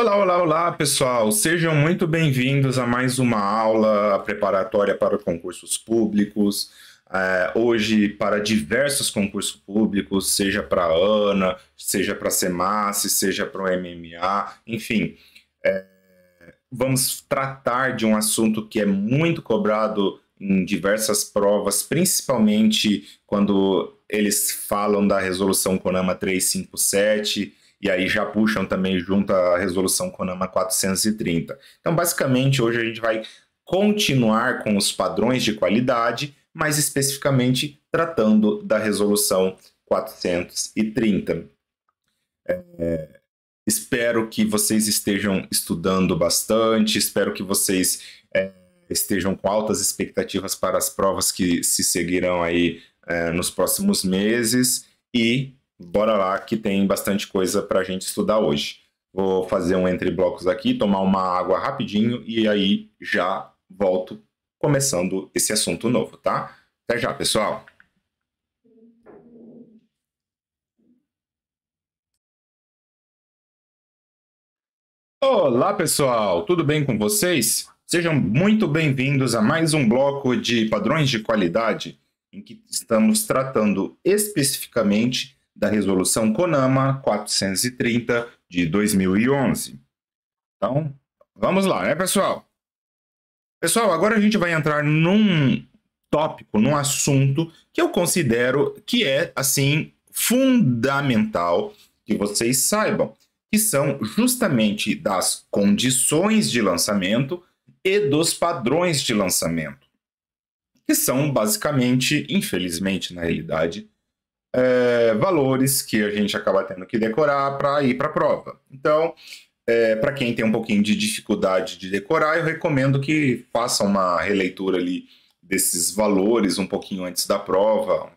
Olá, olá, olá, pessoal. Sejam muito bem-vindos a mais uma aula preparatória para concursos públicos. Hoje, para diversos concursos públicos, seja para a ANA, seja para a SEMASSE, seja para o MMA, enfim. Vamos tratar de um assunto que é muito cobrado em diversas provas, principalmente quando eles falam da resolução CONAMA 357, e aí já puxam também junto a resolução CONAMA 430. Então, basicamente, hoje a gente vai continuar com os padrões de qualidade, mais especificamente tratando da resolução 430. Espero que vocês estejam estudando bastante, espero que vocês estejam com altas expectativas para as provas que se seguirão aí nos próximos meses, e bora lá que tem bastante coisa para a gente estudar hoje. Vou fazer um entre blocos aqui, tomar uma água rapidinho e aí já volto começando esse assunto novo, tá? Até já, pessoal! Olá, pessoal! Tudo bem com vocês? Sejam muito bem-vindos a mais um bloco de padrões de qualidade, em que estamos tratando especificamente da resolução CONAMA 430 de 2011. Então, vamos lá, né, pessoal? Pessoal, agora a gente vai entrar num tópico, num assunto que eu considero que é, assim, fundamental que vocês saibam, que são justamente das condições de lançamento e dos padrões de lançamento, que são basicamente, infelizmente, na realidade, valores que a gente acaba tendo que decorar para ir para a prova. Então, para quem tem um pouquinho de dificuldade de decorar, eu recomendo que faça uma releitura ali desses valores um pouquinho antes da prova.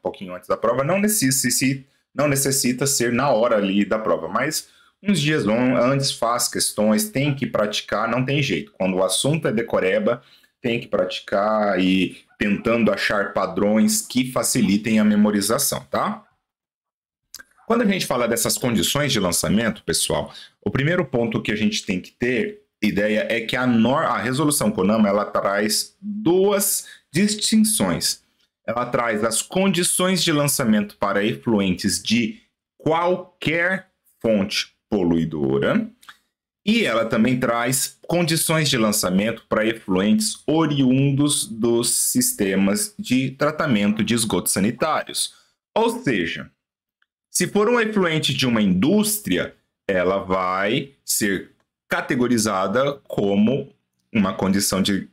Não necessita ser na hora ali da prova, mas uns dias antes faz questões, tem que praticar, não tem jeito. Quando o assunto é decoreba, tem que praticar e tentando achar padrões que facilitem a memorização, tá? Quando a gente fala dessas condições de lançamento, pessoal, o primeiro ponto que a gente tem que ter ideia é que a resolução CONAMA, ela traz duas distinções. Ela traz as condições de lançamento para efluentes de qualquer fonte poluidora, e ela também traz condições de lançamento para efluentes oriundos dos sistemas de tratamento de esgotos sanitários. Ou seja, se for um efluente de uma indústria, ela vai ser categorizada como uma condição de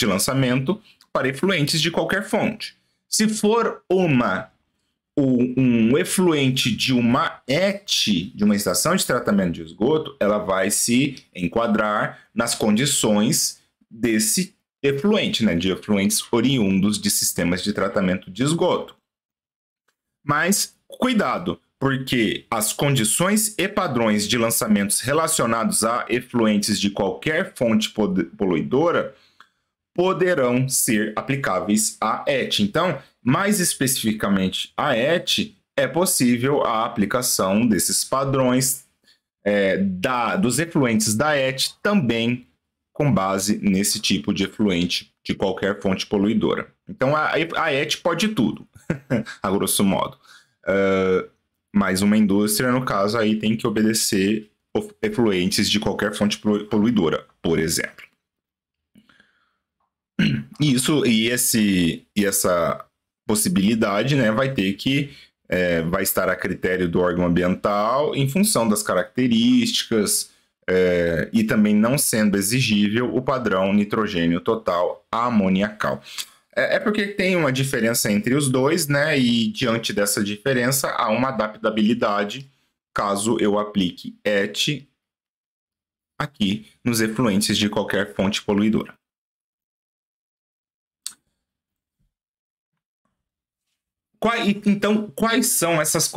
lançamento para efluentes de qualquer fonte. Se for um efluente de uma ET, de uma estação de tratamento de esgoto, ela vai se enquadrar nas condições desse efluente, né, de efluentes oriundos de sistemas de tratamento de esgoto. Mas cuidado, porque as condições e padrões de lançamentos relacionados a efluentes de qualquer fonte poluidora poderão ser aplicáveis à ET. Então, mais especificamente à ET, é possível a aplicação desses padrões dos efluentes da ET também com base nesse tipo de efluente de qualquer fonte poluidora. Então, a ET pode tudo, a grosso modo. Mas uma indústria, no caso, aí tem que obedecer efluentes de qualquer fonte poluidora, por exemplo. Essa possibilidade, né, vai estar a critério do órgão ambiental em função das características e também não sendo exigível o padrão nitrogênio total amoniacal. Porque tem uma diferença entre os dois, né, e diante dessa diferença há uma adaptabilidade caso eu aplique ET aqui nos efluentes de qualquer fonte poluidora. Então, quais são essas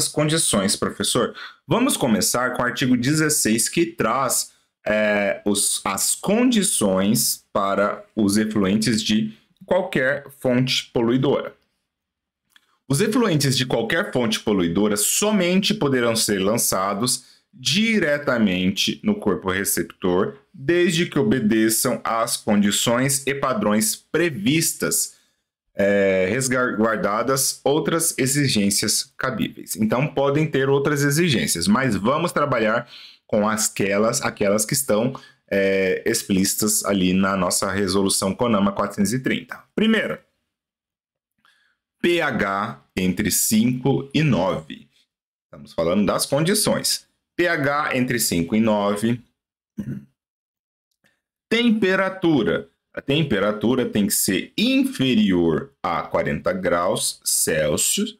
condições, professor? Vamos começar com o artigo 16, que traz as condições para os efluentes de qualquer fonte poluidora. Os efluentes de qualquer fonte poluidora somente poderão ser lançados diretamente no corpo receptor, desde que obedeçam às condições e padrões previstas, resguardadas outras exigências cabíveis. Então, podem ter outras exigências, mas vamos trabalhar com aquelas que estão explícitas ali na nossa resolução CONAMA 430. Primeiro, pH entre 5 e 9. Estamos falando das condições. pH entre 5 e 9. Temperatura. A temperatura tem que ser inferior a 40 graus Celsius.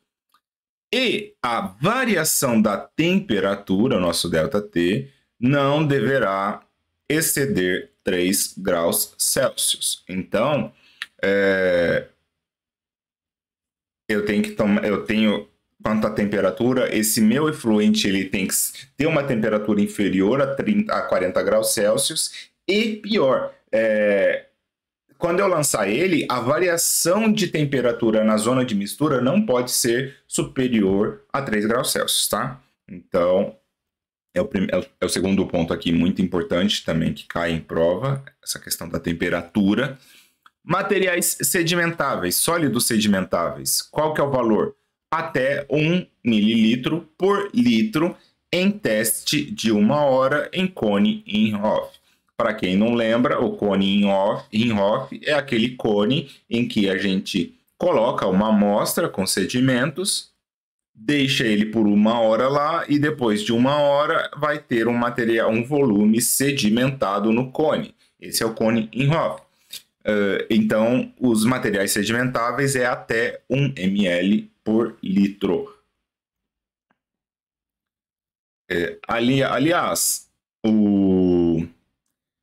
E a variação da temperatura, nosso ΔT, não deverá exceder 3 graus Celsius. Então, eu tenho quanto à temperatura, esse meu efluente ele tem que ter uma temperatura inferior a 40 graus Celsius e pior, quando eu lançar ele, a variação de temperatura na zona de mistura não pode ser superior a 3 graus Celsius, tá? Então, é o segundo ponto aqui muito importante também que cai em prova, essa questão da temperatura. Materiais sedimentáveis, sólidos sedimentáveis, qual que é o valor? Até 1 mililitro por litro em teste de 1 hora em cone in-off. Para quem não lembra, o cone in-off é aquele cone em que a gente coloca uma amostra com sedimentos, deixa ele por 1 hora lá e depois de 1 hora vai ter um volume sedimentado no cone. Esse é o cone in-off. Então, os materiais sedimentáveis é até 1 ml por litro. Aliás,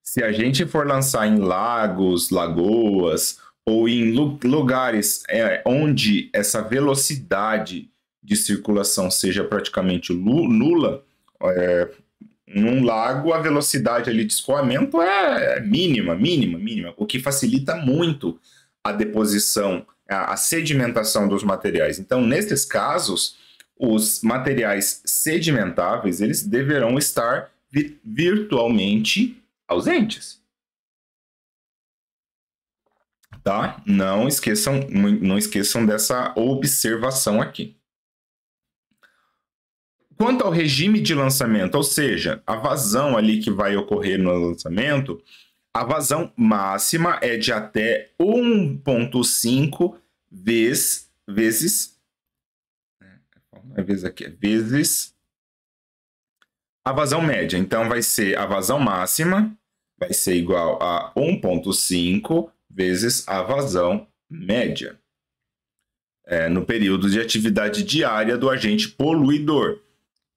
se a gente for lançar em lagos, lagoas ou em lugares onde essa velocidade de circulação seja praticamente nula, num lago a velocidade ali de escoamento é mínima, o que facilita muito a deposição, a sedimentação dos materiais. Então, nesses casos, os materiais sedimentáveis eles deverão estar virtualmente ausentes, tá? Não esqueçam dessa observação aqui. Quanto ao regime de lançamento, ou seja, a vazão ali que vai ocorrer no lançamento, a vazão máxima é de até 1,5 vezes a vazão média. Então, vai ser a vazão máxima, vai ser igual a 1,5 vezes a vazão média, no período de atividade diária do agente poluidor,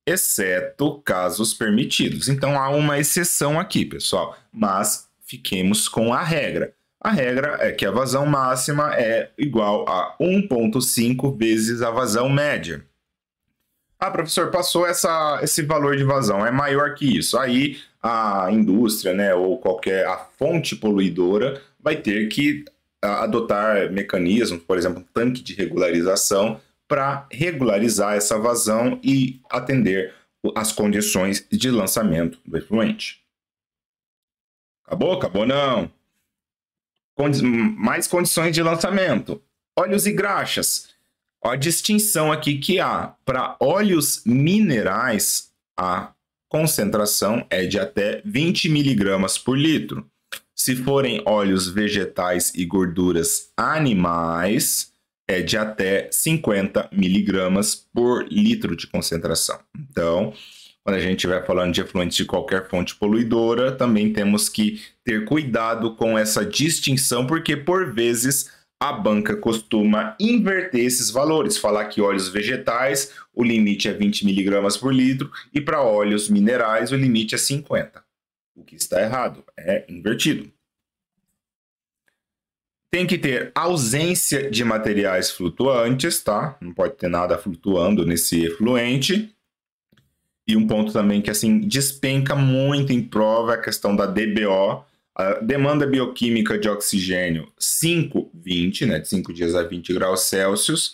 exceto casos permitidos. Então, há uma exceção aqui, pessoal, mas fiquemos com a regra. A regra é que a vazão máxima é igual a 1,5 vezes a vazão média. Ah, professor, passou esse valor de vazão, é maior que isso. Aí a indústria, né, ou a fonte poluidora vai ter que adotar mecanismos, por exemplo, um tanque de regularização, para regularizar essa vazão e atender as condições de lançamento do efluente. Acabou? Acabou não. Mais condições de lançamento. Óleos e graxas. A distinção aqui que há para óleos minerais, a concentração é de até 20 miligramas por litro. Se forem óleos vegetais e gorduras animais, é de até 50 miligramas por litro de concentração. Então, quando a gente estiver falando de efluentes de qualquer fonte poluidora, também temos que ter cuidado com essa distinção, porque por vezes a banca costuma inverter esses valores, falar que óleos vegetais o limite é 20 miligramas por litro e para óleos minerais o limite é 50. O que está errado, é invertido. Tem que ter ausência de materiais flutuantes, tá? Não pode ter nada flutuando nesse efluente. E um ponto também que assim despenca muito em prova é a questão da DBO, a demanda bioquímica de oxigênio 5,20, né, de 5 dias a 20 graus Celsius.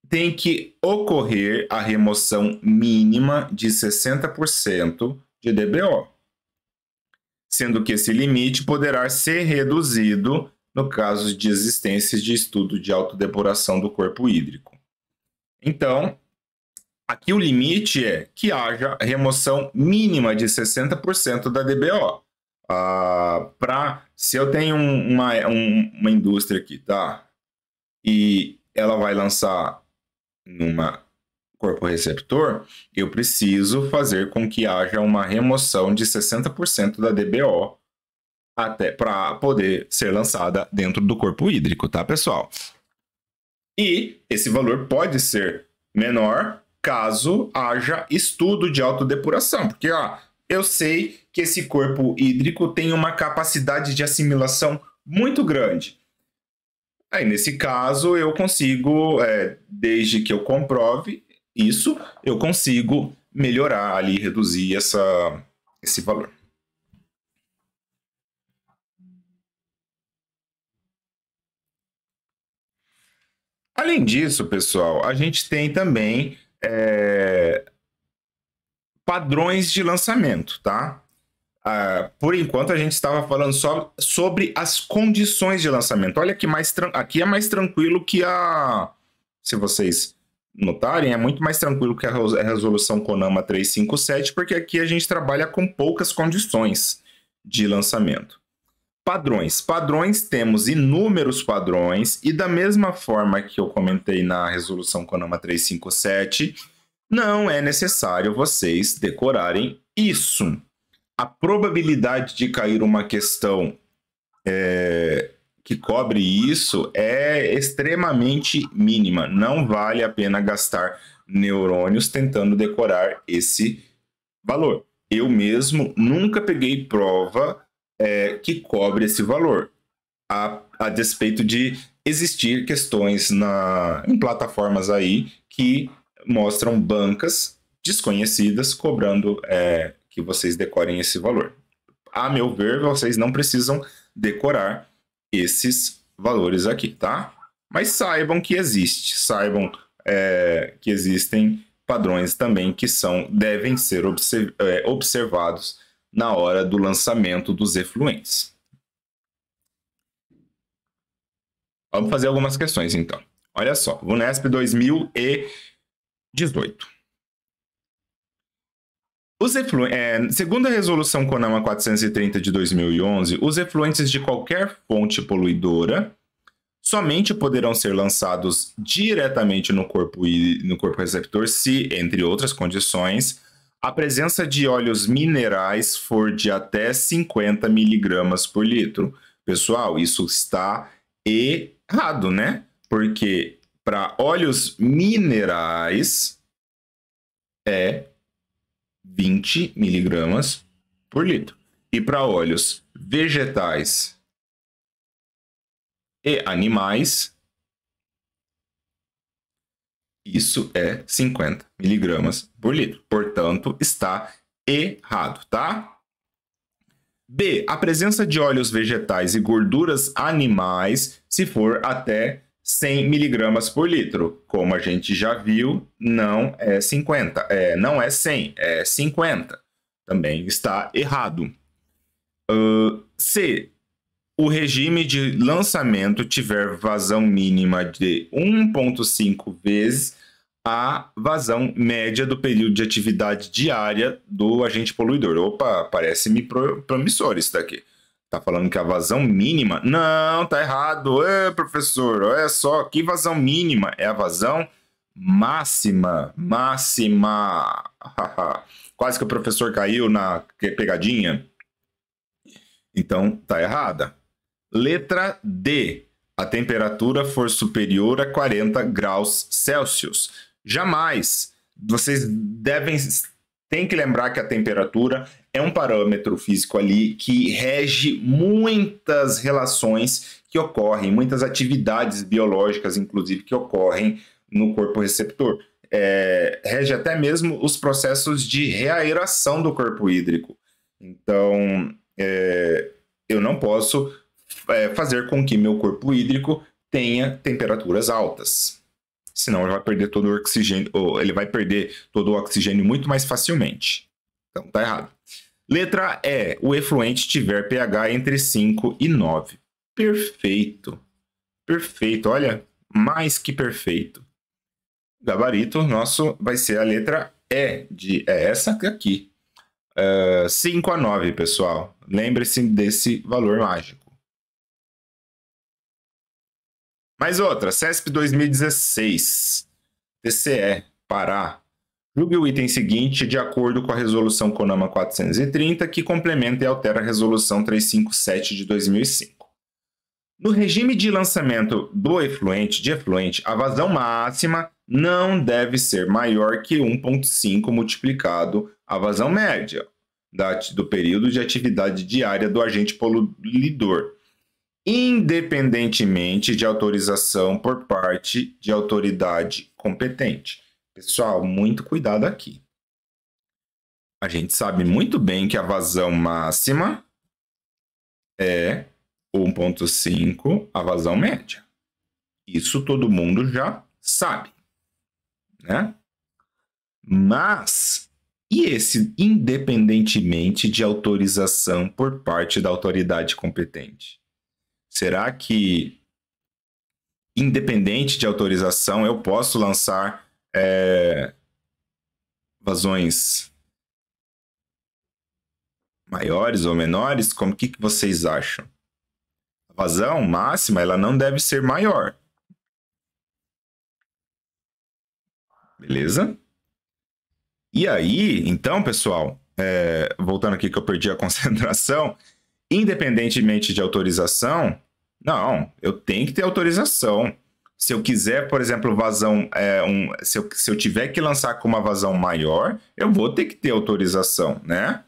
tem que ocorrer a remoção mínima de 60% de DBO, sendo que esse limite poderá ser reduzido no caso de existência de estudo de autodepuração do corpo hídrico. Então, aqui o limite é que haja remoção mínima de 60% da DBO. Se eu tenho uma indústria aqui, tá? E ela vai lançar numa corpo receptor, eu preciso fazer com que haja uma remoção de 60% da DBO até para poder ser lançada dentro do corpo hídrico, tá, pessoal? E esse valor pode ser menor caso haja estudo de autodepuração, porque eu sei que esse corpo hídrico tem uma capacidade de assimilação muito grande. Aí, nesse caso, eu consigo, desde que eu comprove isso, eu consigo melhorar ali, reduzir esse valor. Além disso, pessoal, a gente tem também padrões de lançamento, tá? Por enquanto, a gente estava falando só sobre as condições de lançamento. Olha que aqui é mais tranquilo que se vocês notarem, é muito mais tranquilo que a resolução CONAMA 357, porque aqui a gente trabalha com poucas condições de lançamento. Padrões. Padrões, temos inúmeros padrões, e da mesma forma que eu comentei na resolução CONAMA 357, não é necessário vocês decorarem isso. A probabilidade de cair uma questão que cobre isso é extremamente mínima. Não vale a pena gastar neurônios tentando decorar esse valor. Eu mesmo nunca peguei prova que cobre esse valor, a despeito de existir questões em plataformas aí que mostram bancas desconhecidas cobrando que vocês decorem esse valor. A meu ver, vocês não precisam decorar esses valores aqui, tá? Mas saibam que saibam que existem padrões também que devem ser observados na hora do lançamento dos efluentes. Vamos fazer algumas questões, então. Olha só, VUNESP 2018. Segundo a resolução CONAMA 430 de 2011, os efluentes de qualquer fonte poluidora somente poderão ser lançados diretamente no corpo receptor se, entre outras condições, a presença de óleos minerais for de até 50 miligramas por litro. Pessoal, isso está errado, né? Porque para óleos minerais é 20 miligramas por litro. E para óleos vegetais e animais, isso é 50 miligramas por litro. Portanto, está errado, tá? B. A presença de óleos vegetais e gorduras animais se for até 100 miligramas por litro. Como a gente já viu, não é 50, não é 100, é 50. Também está errado. C. O regime de lançamento tiver vazão mínima de 1,5 vezes a vazão média do período de atividade diária do agente poluidor. Opa, parece-me promissor isso daqui. Tá falando que a vazão mínima... Não, tá errado. Professor, olha só, que vazão mínima? É a vazão máxima. Máxima. Quase que o professor caiu na pegadinha. Então, tá errada. Letra D. A temperatura for superior a 40 graus Celsius. Jamais. Vocês têm que lembrar que a temperatura é um parâmetro físico ali que rege muitas relações que ocorrem, muitas atividades biológicas, inclusive, que ocorrem no corpo receptor. Rege até mesmo os processos de reaeração do corpo hídrico. Então, eu não posso fazer com que meu corpo hídrico tenha temperaturas altas. senão ele vai perder todo o oxigênio, ou ele vai perder todo o oxigênio muito mais facilmente. Então, tá errado. Letra E, o efluente tiver pH entre 5 e 9. Perfeito. Perfeito, olha, mais que perfeito. Gabarito nosso vai ser a letra E, é essa aqui. 5 a 9, pessoal. Lembre-se desse valor mágico. Mais outra, CESP 2016, TCE, Pará. Julgue o item seguinte de acordo com a resolução CONAMA 430, que complementa e altera a resolução 357 de 2005. No regime de lançamento do efluente, a vazão máxima não deve ser maior que 1,5 multiplicado a vazão média do período de atividade diária do agente poluidor, independentemente de autorização por parte de autoridade competente. Pessoal, muito cuidado aqui. A gente sabe muito bem que a vazão máxima é 1,5 a vazão média. Isso todo mundo já sabe, né? Mas, e esse independentemente de autorização por parte da autoridade competente? Será que, independente de autorização, eu posso lançar vazões maiores ou menores? Como que vocês acham? A vazão máxima ela não deve ser maior. Beleza? E aí, então, pessoal, voltando aqui que eu perdi a concentração, independentemente de autorização, não, eu tenho que ter autorização. Se eu quiser, por exemplo, vazão, se eu tiver que lançar com uma vazão maior, eu vou ter que ter autorização, né?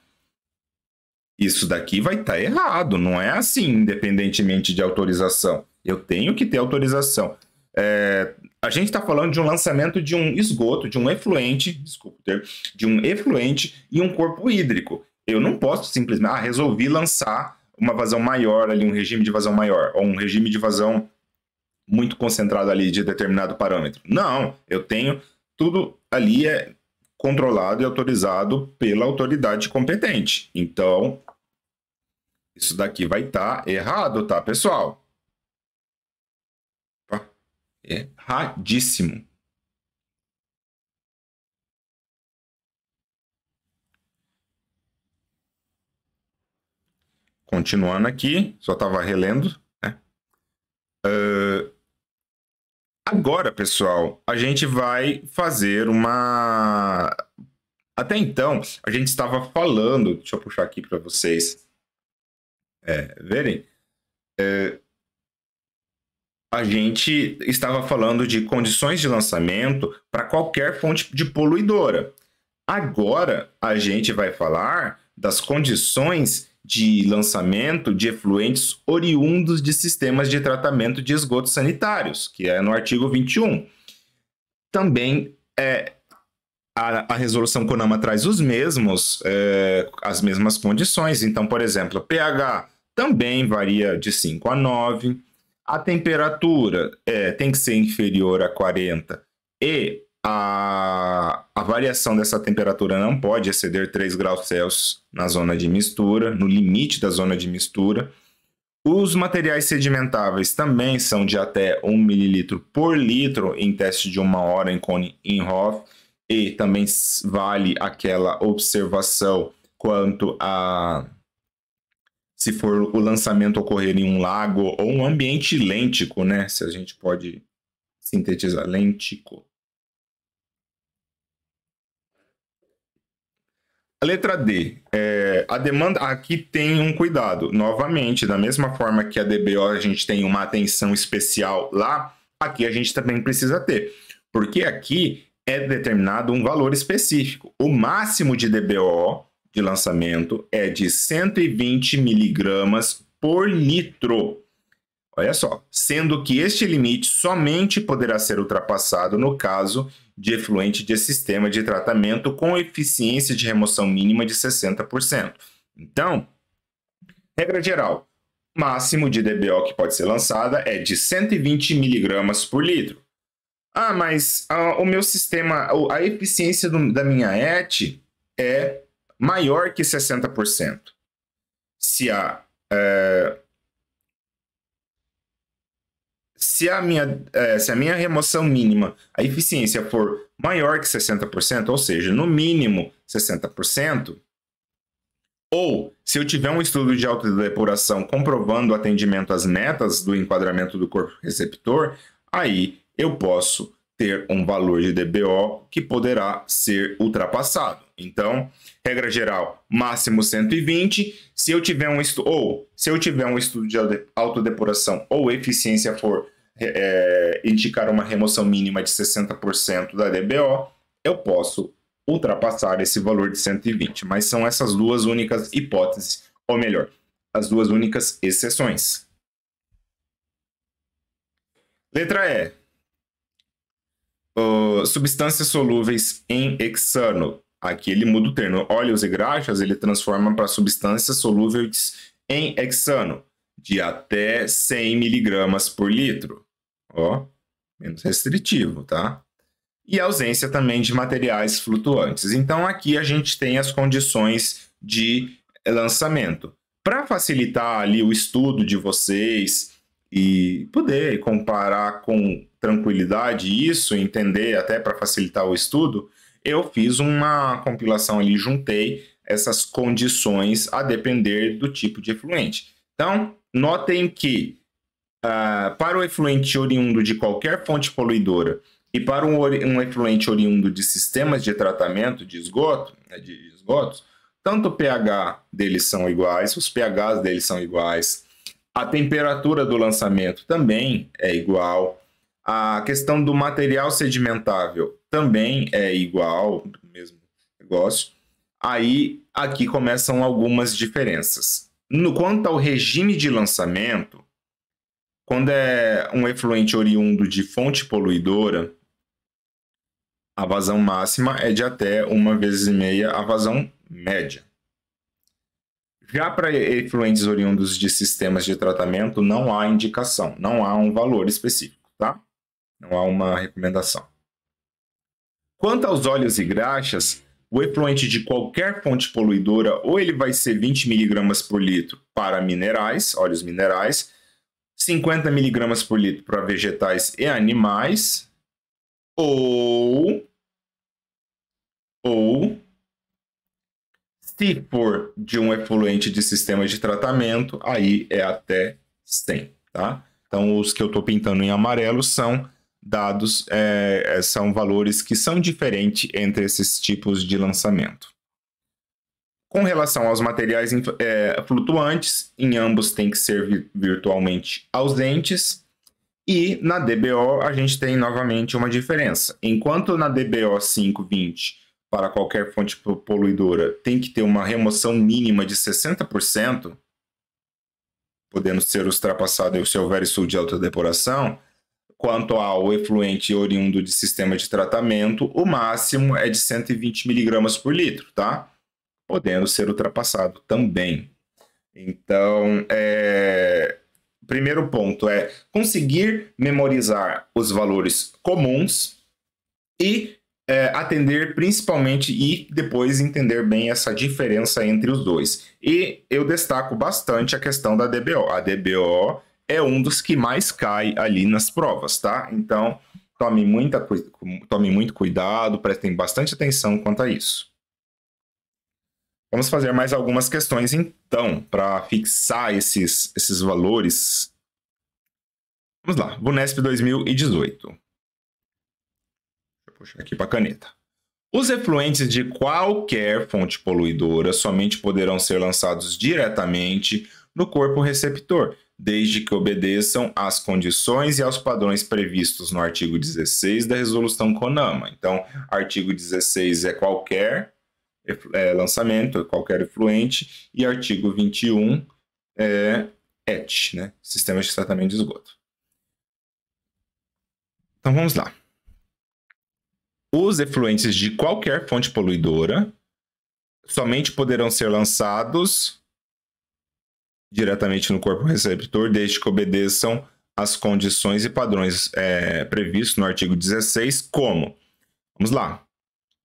Isso daqui vai estar errado, não é assim, independentemente de autorização. Eu tenho que ter autorização. A gente está falando de um lançamento de um esgoto, de um efluente, desculpa o termo, de um efluente e um corpo hídrico. Eu não posso simplesmente, resolvi lançar uma vazão maior ali, um regime de vazão maior, ou um regime de vazão muito concentrado ali de determinado parâmetro. Não, eu tenho tudo ali controlado e autorizado pela autoridade competente. Então, isso daqui vai estar errado, tá, pessoal? Erradíssimo. Continuando aqui, só estava relendo, né? Agora, pessoal, a gente vai fazer uma... Até então, a gente estava falando... Deixa eu puxar aqui para vocês verem. A gente estava falando de condições de lançamento para qualquer fonte de poluidora. Agora, a gente vai falar das condições de lançamento de efluentes oriundos de sistemas de tratamento de esgotos sanitários, que é no artigo 21. Também a resolução CONAMA traz as mesmas condições. Então, por exemplo, pH também varia de 5 a 9, a temperatura tem que ser inferior a 40 e a variação dessa temperatura não pode exceder 3 graus Celsius na zona de mistura, no limite da zona de mistura. Os materiais sedimentáveis também são de até 1 ml por litro em teste de 1 hora em Cone-Inhofe, e também vale aquela observação quanto a se for o lançamento ocorrer em um lago ou um ambiente lêntico, né? Se a gente pode sintetizar, lêntico. A letra D, a demanda, aqui tem um cuidado, novamente, da mesma forma que a DBO a gente tem uma atenção especial lá, aqui a gente também precisa ter, porque aqui é determinado um valor específico. O máximo de DBO de lançamento é de 120 miligramas por litro. Olha só, sendo que este limite somente poderá ser ultrapassado no caso de efluente de sistema de tratamento com eficiência de remoção mínima de 60%. Então, regra geral, máximo de DBO que pode ser lançada é de 120 miligramas por litro. Ah, mas o meu sistema, a eficiência da minha ET é maior que 60%. Se a, se a minha remoção mínima, a eficiência for maior que 60%, ou seja, no mínimo 60%, ou se eu tiver um estudo de autodepuração comprovando o atendimento às metas do enquadramento do corpo receptor, aí eu posso ter um valor de DBO que poderá ser ultrapassado. Então, regra geral, máximo 120. Se eu tiver um estudo de autodepuração ou eficiência for indicar uma remoção mínima de 60% da DBO, eu posso ultrapassar esse valor de 120, mas são essas duas únicas hipóteses, ou melhor, as duas únicas exceções. Letra E. Substâncias solúveis em hexano. Aqui ele muda o termo. Óleos e graxas ele transforma para substâncias solúveis em hexano, de até 100 mg por litro. Ó, menos restritivo, tá? E ausência também de materiais flutuantes. Então, aqui a gente tem as condições de lançamento. Para facilitar ali o estudo de vocês e poder comparar com tranquilidade isso, entender até para facilitar o estudo, eu fiz uma compilação ali, juntei essas condições a depender do tipo de efluente. Então, notem que para o efluente oriundo de qualquer fonte poluidora e para um efluente oriundo de sistemas de tratamento de esgotos, tanto o pH deles são iguais, os pHs deles são iguais, a temperatura do lançamento também é igual, a questão do material sedimentável também é igual, mesmo negócio. Aí, aqui começam algumas diferenças. Quanto ao regime de lançamento, quando é um efluente oriundo de fonte poluidora, a vazão máxima é de até 1,5 vezes a vazão média. Já para efluentes oriundos de sistemas de tratamento, não há indicação, não há um valor específico, tá? Não há uma recomendação. Quanto aos óleos e graxas, o efluente de qualquer fonte poluidora, ou ele vai ser 20 mg por litro para minerais, óleos minerais, 50 mg por litro para vegetais e animais, ou se for de um efluente de sistema de tratamento, aí é até 100, tá? Então, os que eu estou pintando em amarelo são dados, são valores que são diferentes entre esses tipos de lançamento. Com relação aos materiais flutuantes, em ambos tem que ser virtualmente ausentes. E na DBO a gente tem novamente uma diferença. Enquanto na DBO 520, para qualquer fonte poluidora, tem que ter uma remoção mínima de 60%, podendo ser ultrapassado se houver estudo de autodepuração, quanto ao efluente oriundo de sistema de tratamento, o máximo é de 120 mg por litro, tá? Podendo ser ultrapassado também. Então, primeiro ponto é conseguir memorizar os valores comuns e atender principalmente e depois entender bem essa diferença entre os dois. E eu destaco bastante a questão da DBO. A DBO é um dos que mais cai ali nas provas, tá? Então, tome muito cuidado, prestem bastante atenção quanto a isso. Vamos fazer mais algumas questões, então, para fixar esses valores. Vamos lá, VUNESP 2018. Deixa eu puxar aqui para a caneta. Os efluentes de qualquer fonte poluidora somente poderão ser lançados diretamente no corpo receptor, desde que obedeçam às condições e aos padrões previstos no artigo 16 da Resolução CONAMA. Então, artigo 16 é qualquer lançamento, qualquer efluente, e artigo 21 é ET, né? Sistema de tratamento de esgoto. Então vamos lá. Os efluentes de qualquer fonte poluidora somente poderão ser lançados diretamente no corpo receptor, desde que obedeçam as condições e padrões previstos no artigo 16, como, vamos lá,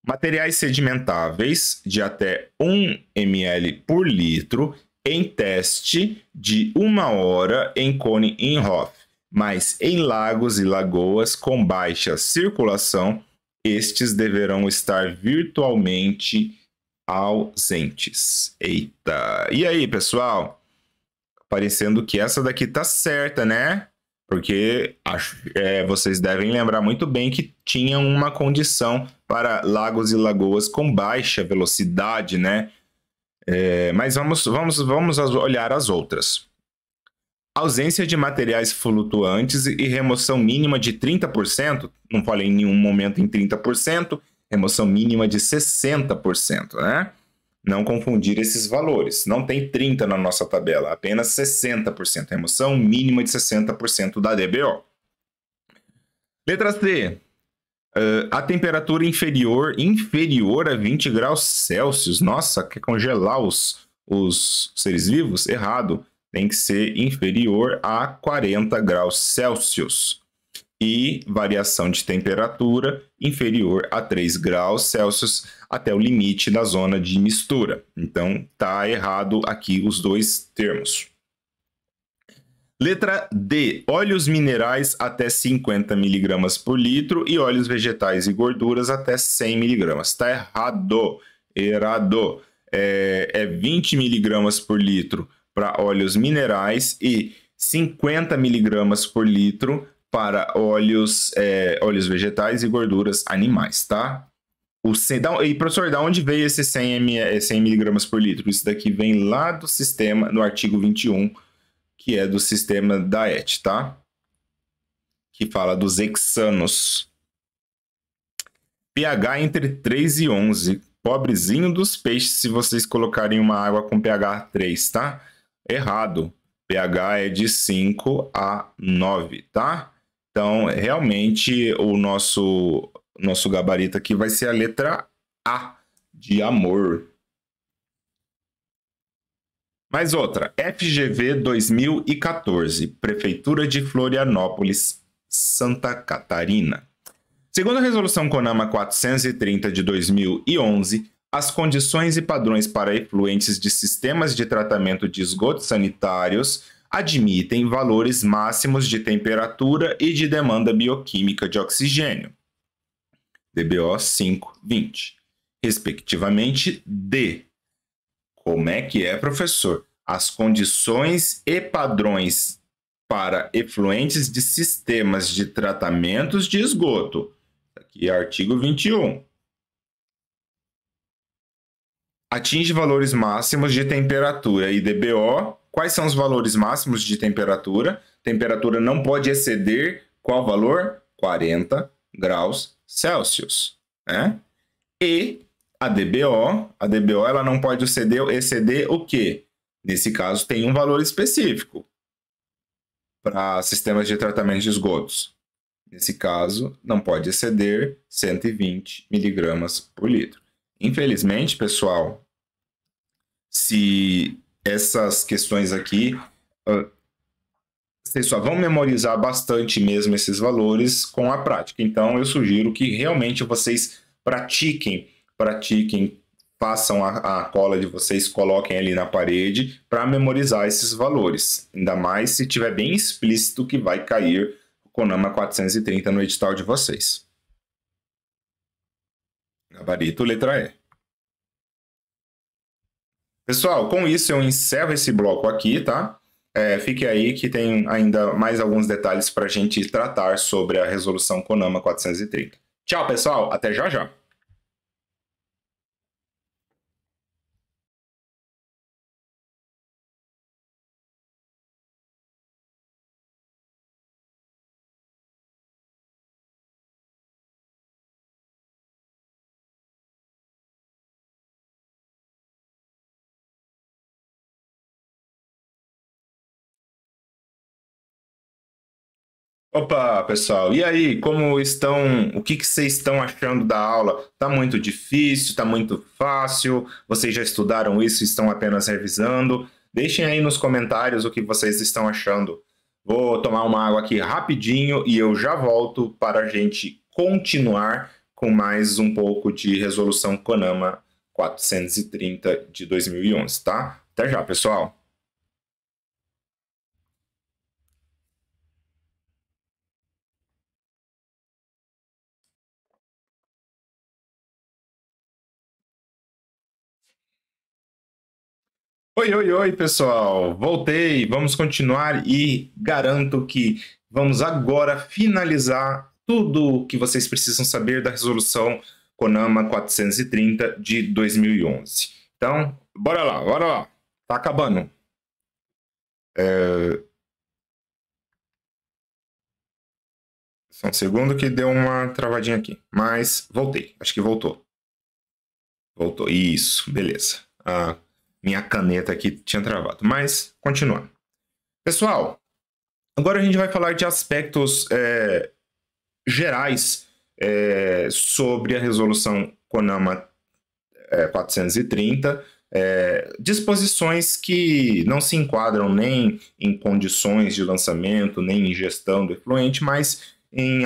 materiais sedimentáveis de até 1 ml por litro em teste de 1 hora em Königshof, mas em lagos e lagoas com baixa circulação, estes deverão estar virtualmente ausentes. Eita! E aí, pessoal? Parecendo que essa daqui tá certa, né? Porque vocês devem lembrar muito bem que tinha uma condição para lagos e lagoas com baixa velocidade, né? Mas vamos olhar as outras. Ausência de materiais flutuantes e remoção mínima de 30%. Não falei em nenhum momento em 30%. Remoção mínima de 60%, né? Não confundir esses valores. Não tem 30% na nossa tabela, apenas 60%. Remoção mínima de 60% da DBO. Letra C. A temperatura inferior a 20 graus Celsius. Nossa, quer congelar os seres vivos? Errado. Tem que ser inferior a 40 graus Celsius. E variação de temperatura inferior a 3 graus Celsius até o limite da zona de mistura. Então, tá errado aqui os dois termos. Letra D. Óleos minerais até 50 mg por litro e óleos vegetais e gorduras até 100 mg. Está errado. Errado. É 20 mg por litro para óleos minerais e 50 mg por litro para óleos vegetais e gorduras animais, tá? E, professor, da onde veio esse 100 mg por litro? Isso daqui vem lá do sistema, no artigo 21, que é do sistema da ET, tá? Que fala dos hexanos. pH entre 3 e 11. Pobrezinho dos peixes se vocês colocarem uma água com pH 3, tá? Errado. pH é de 5 a 9, tá? Então, realmente, o nosso gabarito aqui vai ser a letra A, de amor. Mais outra. FGV 2014. Prefeitura de Florianópolis, Santa Catarina. Segundo a Resolução CONAMA 430 de 2011, as condições e padrões para efluentes de sistemas de tratamento de esgotos sanitários admitem valores máximos de temperatura e de demanda bioquímica de oxigênio, DBO 520, respectivamente D. Como é que é, professor? As condições e padrões para efluentes de sistemas de tratamentos de esgoto. Aqui é artigo 21. Atinge valores máximos de temperatura e DBO. Quais são os valores máximos de temperatura? Temperatura não pode exceder qual valor? 40 graus Celsius, né? E a DBO ela não pode exceder o quê? Nesse caso, tem um valor específico para sistemas de tratamento de esgotos. Nesse caso, não pode exceder 120 miligramas por litro. Infelizmente, pessoal, se essas questões aqui, vocês só vão memorizar bastante mesmo esses valores com a prática. Então, eu sugiro que realmente vocês pratiquem, façam a cola de vocês, coloquem ali na parede para memorizar esses valores. Ainda mais se tiver bem explícito que vai cair o CONAMA 430 no edital de vocês. Gabarito, letra E. Pessoal, com isso eu encerro esse bloco aqui, tá? Fique aí que tem ainda mais alguns detalhes para a gente tratar sobre a resolução CONAMA 430. Tchau, pessoal. Até já já. Opa, pessoal, e aí, como estão? O que vocês estão achando da aula? Tá muito difícil? Tá muito fácil? Vocês já estudaram isso e estão apenas revisando? Deixem aí nos comentários o que vocês estão achando. Vou tomar uma água aqui rapidinho e eu já volto para a gente continuar com mais um pouco de resolução CONAMA 430 de 2011, tá? Até já, pessoal! Oi, oi, oi, pessoal! Voltei, vamos continuar e garanto que vamos agora finalizar tudo o que vocês precisam saber da resolução CONAMA 430 de 2011. Então, bora lá, bora lá! Tá acabando. Só um segundo que deu uma travadinha aqui, mas voltei, acho que voltou. Voltou, isso, beleza. A minha caneta aqui tinha travado, mas continuando. Pessoal, agora a gente vai falar de aspectos gerais sobre a resolução CONAMA 430, disposições que não se enquadram nem em condições de lançamento, nem em gestão do efluente, mas em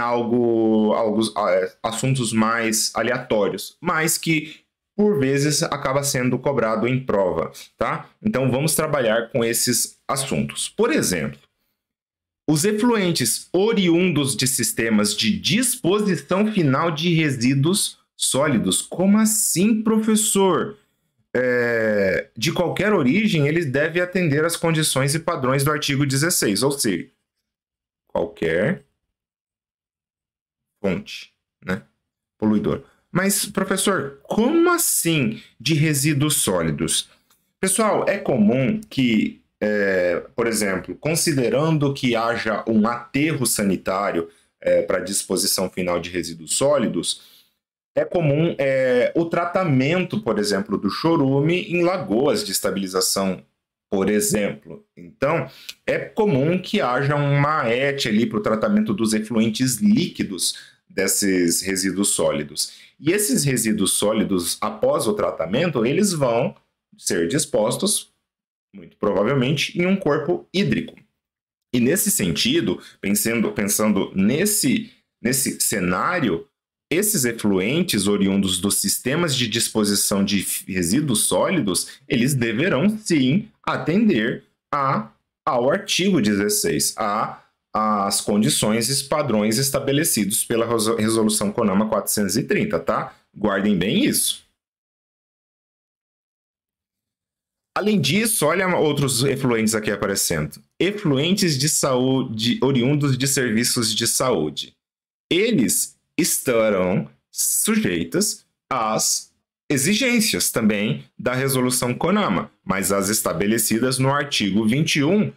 assuntos mais aleatórios, mas que por vezes acaba sendo cobrado em prova, tá? Então vamos trabalhar com esses assuntos. Por exemplo, os efluentes oriundos de sistemas de disposição final de resíduos sólidos. Como assim, professor? De qualquer origem, eles devem atender às condições e padrões do artigo 16, ou seja, qualquer fonte, né? Poluidor. Mas, professor, como assim de resíduos sólidos? Pessoal, é comum que, por exemplo, considerando que haja um aterro sanitário para disposição final de resíduos sólidos, é comum o tratamento, por exemplo, do chorume em lagoas de estabilização, por exemplo. Então, é comum que haja um MAET ali para o tratamento dos efluentes líquidos desses resíduos sólidos. E esses resíduos sólidos, após o tratamento, eles vão ser dispostos, muito provavelmente, em um corpo hídrico. E nesse sentido, pensando nesse cenário, esses efluentes oriundos dos sistemas de disposição de resíduos sólidos, eles deverão sim atender ao artigo 16, às condições e padrões estabelecidos pela resolução CONAMA 430, tá? Guardem bem isso. Além disso, olha outros efluentes aqui aparecendo. Efluentes de saúde oriundos de serviços de saúde. Eles estarão sujeitas às exigências também da resolução CONAMA, mas as estabelecidas no artigo 21,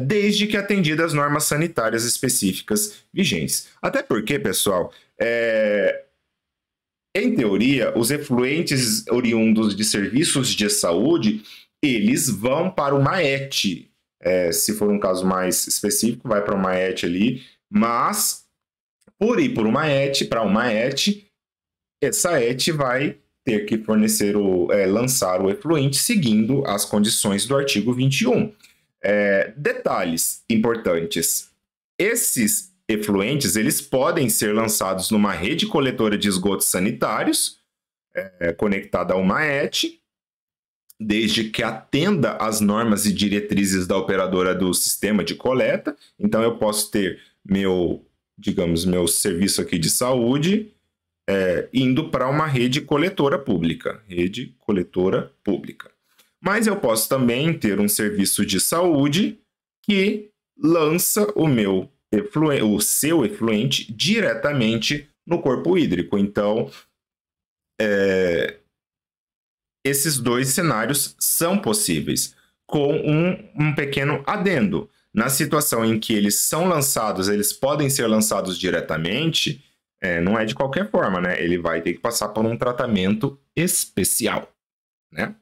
desde que atendidas normas sanitárias específicas vigentes. Até porque, pessoal, em teoria, os efluentes oriundos de serviços de saúde, eles vão para o MAET. Se for um caso mais específico, vai para o MAET ali, mas por ir por uma ET para uma ET, essa ET vai ter que fornecer lançar o efluente seguindo as condições do artigo 21. Detalhes importantes. Esses efluentes, eles podem ser lançados numa rede coletora de esgotos sanitários, conectada a uma ET, desde que atenda às normas e diretrizes da operadora do sistema de coleta. Então, eu posso ter meu serviço aqui de saúde indo para uma rede coletora pública. Mas eu posso também ter um serviço de saúde que lança o seu efluente diretamente no corpo hídrico. Então, esses dois cenários são possíveis, com um pequeno adendo. Na situação em que eles podem ser lançados diretamente, não é de qualquer forma, né? Ele vai ter que passar por um tratamento especial, né?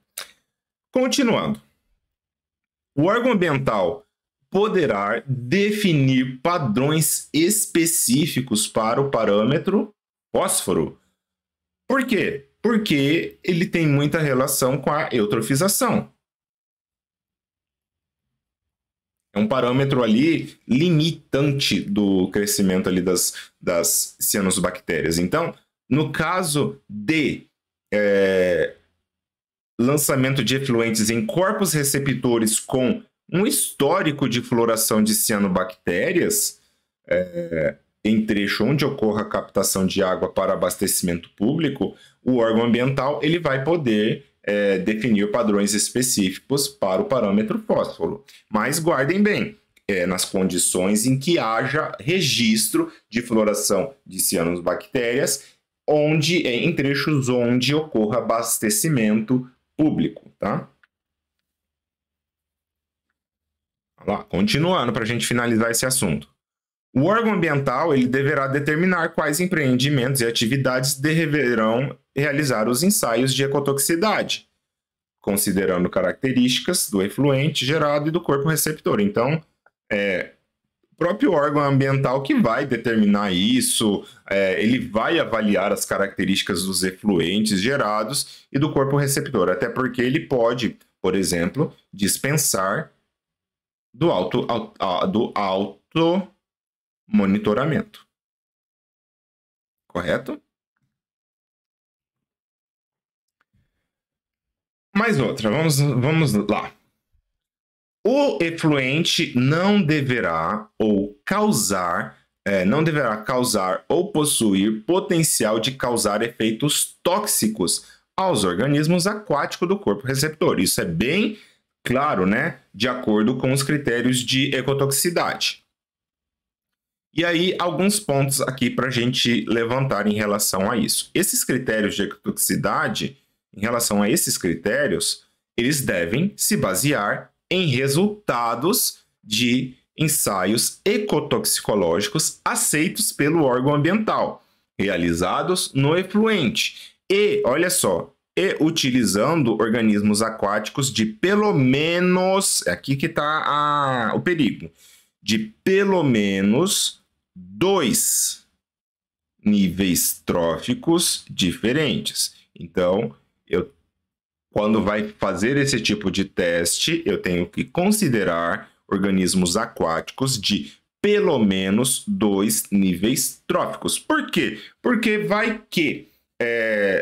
Continuando. O órgão ambiental poderá definir padrões específicos para o parâmetro fósforo. Por quê? Porque ele tem muita relação com a eutrofização. É um parâmetro ali limitante do crescimento ali das cianobactérias. Então, no caso de lançamento de efluentes em corpos receptores com um histórico de floração de cianobactérias, em trecho onde ocorra a captação de água para abastecimento público, o órgão ambiental ele vai poder definir padrões específicos para o parâmetro fósforo. Mas guardem bem, nas condições em que haja registro de floração de cianobactérias, em trechos onde ocorra abastecimento público, tá? Lá, continuando para a gente finalizar esse assunto. O órgão ambiental ele deverá determinar quais empreendimentos e atividades deverão realizar os ensaios de ecotoxicidade, considerando características do efluente gerado e do corpo receptor. Então, o próprio órgão ambiental que vai determinar isso, ele vai avaliar as características dos efluentes gerados e do corpo receptor, até porque ele pode, por exemplo, dispensar do monitoramento. Correto? Mais outra, vamos lá. O efluente não deverá causar ou possuir potencial de causar efeitos tóxicos aos organismos aquáticos do corpo receptor. Isso é bem claro, né? De acordo com os critérios de ecotoxicidade. E aí, alguns pontos aqui para a gente levantar em relação a isso. Esses critérios de ecotoxicidade, em relação a esses critérios, eles devem se basear em resultados de ensaios ecotoxicológicos aceitos pelo órgão ambiental, realizados no efluente. E, olha só, utilizando organismos aquáticos de pelo menos, aqui que está o perigo, de pelo menos 2 níveis tróficos diferentes. Então, quando vai fazer esse tipo de teste, eu tenho que considerar organismos aquáticos de pelo menos 2 níveis tróficos. Por quê? Porque vai que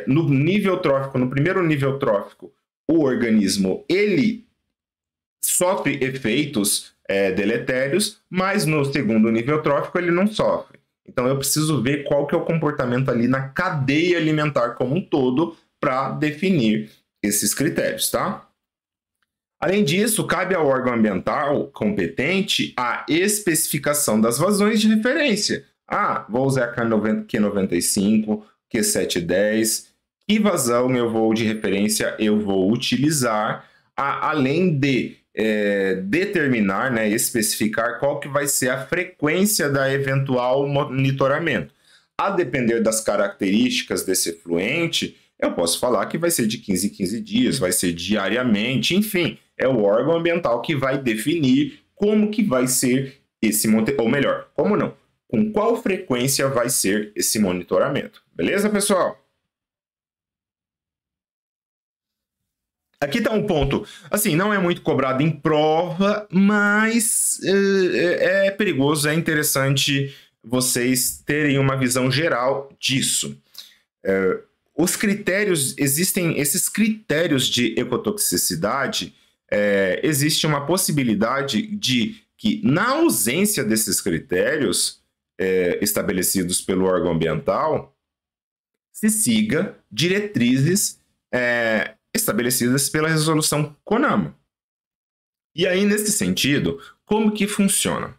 no nível trófico, no primeiro nível trófico, o organismo ele sofre efeitos deletérios, mas no segundo nível trófico ele não sofre. Então eu preciso ver qual que é o comportamento ali na cadeia alimentar como um todo para definir esses critérios, tá? Além disso, cabe ao órgão ambiental competente a especificação das vazões de referência. Vou usar Q95, Q710. Que vazão de referência eu vou utilizar, além de determinar, né, especificar qual que vai ser a frequência da eventual monitoramento. A depender das características desse efluente, eu posso falar que vai ser de 15 em 15 dias, vai ser diariamente, enfim, é o órgão ambiental que vai definir como que vai ser esse monitoramento, ou melhor, como não, com qual frequência vai ser esse monitoramento. Beleza, pessoal? Aqui está um ponto, assim, não é muito cobrado em prova, mas é perigoso, é interessante vocês terem uma visão geral disso. Os critérios, existem esses critérios de ecotoxicidade, existe uma possibilidade de que, na ausência desses critérios estabelecidos pelo órgão ambiental, se siga diretrizes estabelecidas pela resolução CONAMA. E aí, nesse sentido, como que funciona?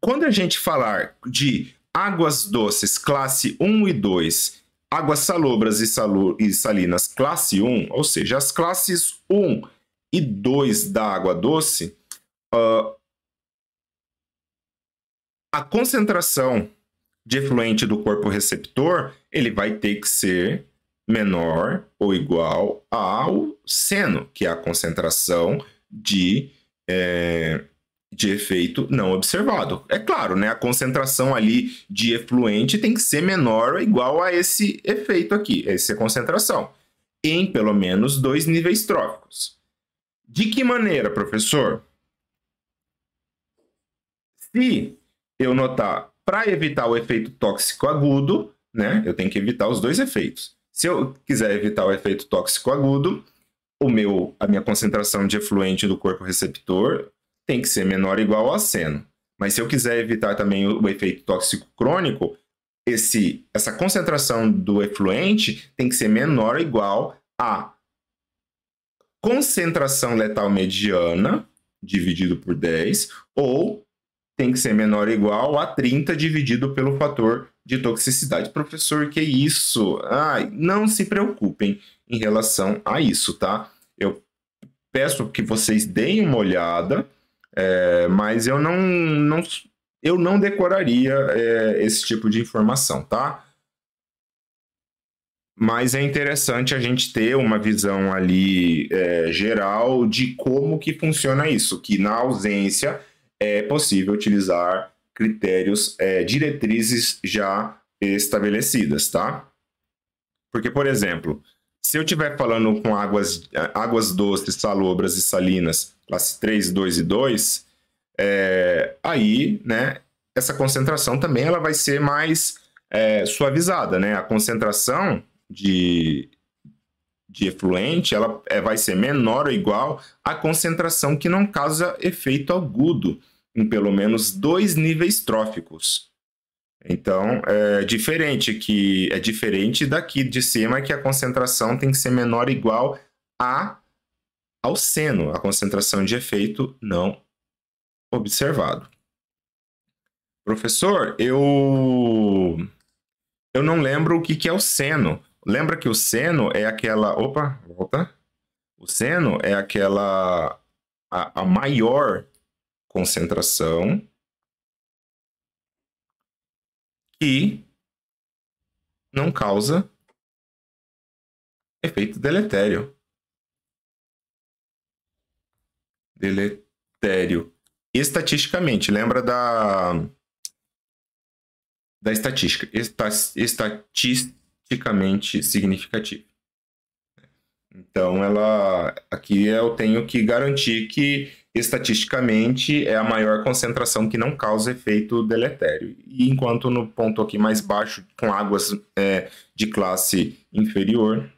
Quando a gente falar de águas doces classe 1 e 2, águas salobras e salinas classe 1, ou seja, as classes 1 e 2 da água doce, a concentração de efluente do corpo receptor, ele vai ter que ser menor ou igual ao seno, que é a concentração de efeito não observado. É claro, né? A concentração ali de efluente tem que ser menor ou igual a esse efeito aqui, essa concentração, em pelo menos 2 níveis tróficos. De que maneira, professor? Se eu notar, para evitar o efeito tóxico agudo, né, eu tenho que evitar os dois efeitos. Se eu quiser evitar o efeito tóxico agudo, a minha concentração de efluente do corpo receptor tem que ser menor ou igual ao aceno. Mas se eu quiser evitar também o efeito tóxico crônico, essa concentração do efluente tem que ser menor ou igual à concentração letal mediana, dividido por 10, ou tem que ser menor ou igual a 30 dividido pelo fator de toxicidade. Professor, que isso? Não se preocupem em relação a isso, tá? Eu peço que vocês deem uma olhada, mas eu não decoraria esse tipo de informação, tá? Mas é interessante a gente ter uma visão ali geral de como que funciona isso, que na ausência é possível utilizar critérios, diretrizes já estabelecidas, tá? Porque, por exemplo, se eu estiver falando com águas doces, salobras e salinas, classe 3, 2 e 2, aí, né, essa concentração também ela vai ser mais suavizada, né? A concentração de efluente ela vai ser menor ou igual à concentração que não causa efeito agudo, em pelo menos 2 níveis tróficos. Então, é diferente daqui de cima, que a concentração tem que ser menor ou igual ao seno, a concentração de efeito não observado. Professor, eu não lembro o que é o seno. Lembra que o seno é aquela... Opa, volta. O seno é aquela... a maior concentração que não causa efeito deletério. Deletério. Estatisticamente, lembra da estatística. Estatisticamente significativo. Então, aqui eu tenho que garantir que estatisticamente é a maior concentração que não causa efeito deletério. E enquanto no ponto aqui mais baixo, com águas de classe inferior,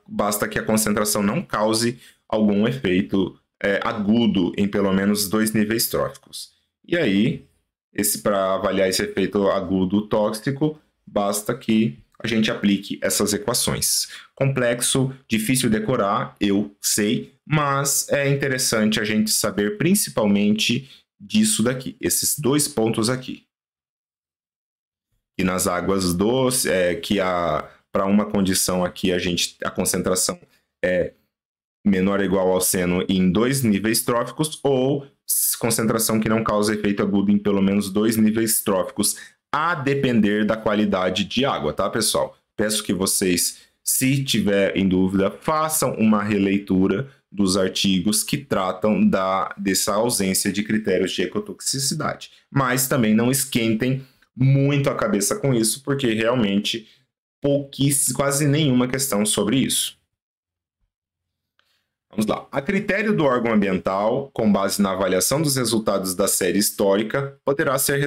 basta que a concentração não cause algum efeito agudo em pelo menos 2 níveis tróficos. E aí, para avaliar esse efeito agudo tóxico, basta que a gente aplique essas equações. Complexo, difícil decorar, eu sei, mas é interessante a gente saber principalmente disso daqui, esses 2 pontos aqui. E nas águas doces, para uma condição aqui, a concentração é menor ou igual ao seno em 2 níveis tróficos, ou concentração que não causa efeito agudo em pelo menos 2 níveis tróficos, a depender da qualidade de água, tá, pessoal? Peço que vocês, se tiver em dúvida, façam uma releitura dos artigos que tratam dessa ausência de critérios de ecotoxicidade. Mas também não esquentem muito a cabeça com isso, porque realmente quase nenhuma questão sobre isso. Vamos lá. A critério do órgão ambiental, com base na avaliação dos resultados da série histórica, poderá ser